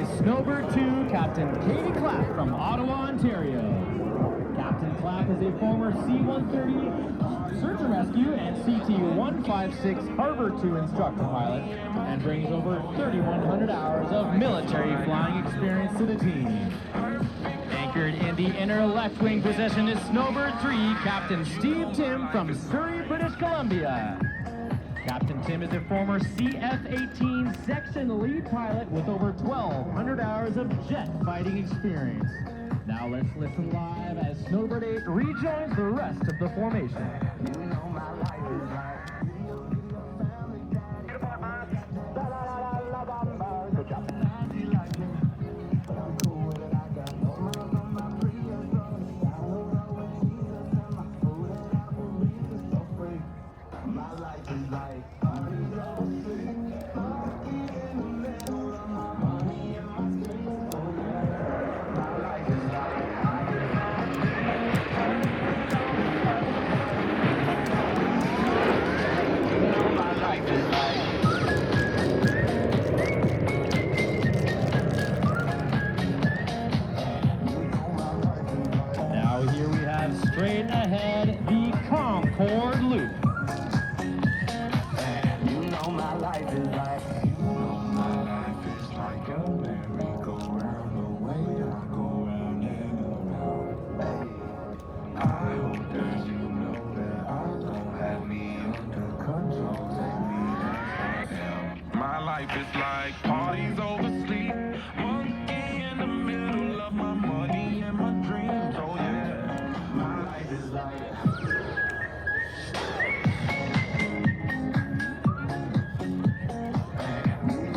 is Snowbird 2, Captain Katie Clapp from Ottawa, Ontario. Captain Clapp is a former C-130 Search and Rescue and CT-156 Harbor 2 instructor pilot and brings over 3,100 hours of military flying experience to the team. Anchored in the inner left wing position is Snowbird 3, Captain Steve Tim from Surrey, British Columbia. Captain Tim is a former CF-18 section lead pilot with over 1,200 hours of jet fighting experience. Now let's listen live as Snowbird 8 rejoins the rest of the formation. Straight ahead, the Concord Loop. And you know my life is like, a merry-go-round, the way I go round and around. I hope that you know that I don't have me under control. Take me as I am. My life is like parties over sleep, monkey in the middle of my money and my dreams. Oh yeah.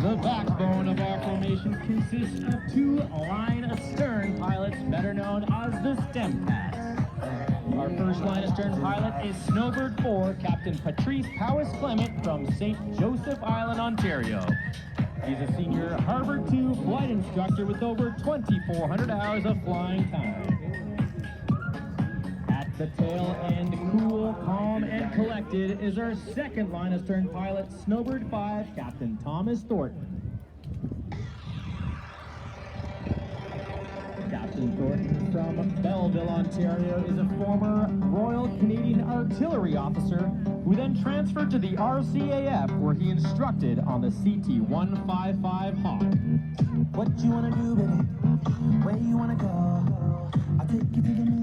The backbone of our formation consists of two line astern pilots, better known as the STEM Cats. Our first line astern pilot is Snowbird 4, Captain Patrice Powis Clement from St. Joseph Island, Ontario. He's a senior Harbor 2 flight instructor with over 2,400 hours of flying time. The tail end, cool, calm, and collected, is our second line astern pilot, Snowbird 5, Captain Thomas Thornton. Captain Thornton from Belleville, Ontario, is a former Royal Canadian Artillery officer who then transferred to the RCAF, where he instructed on the CT-155 Hawk. What you wanna do, baby? Where you wanna go? I'll take you to the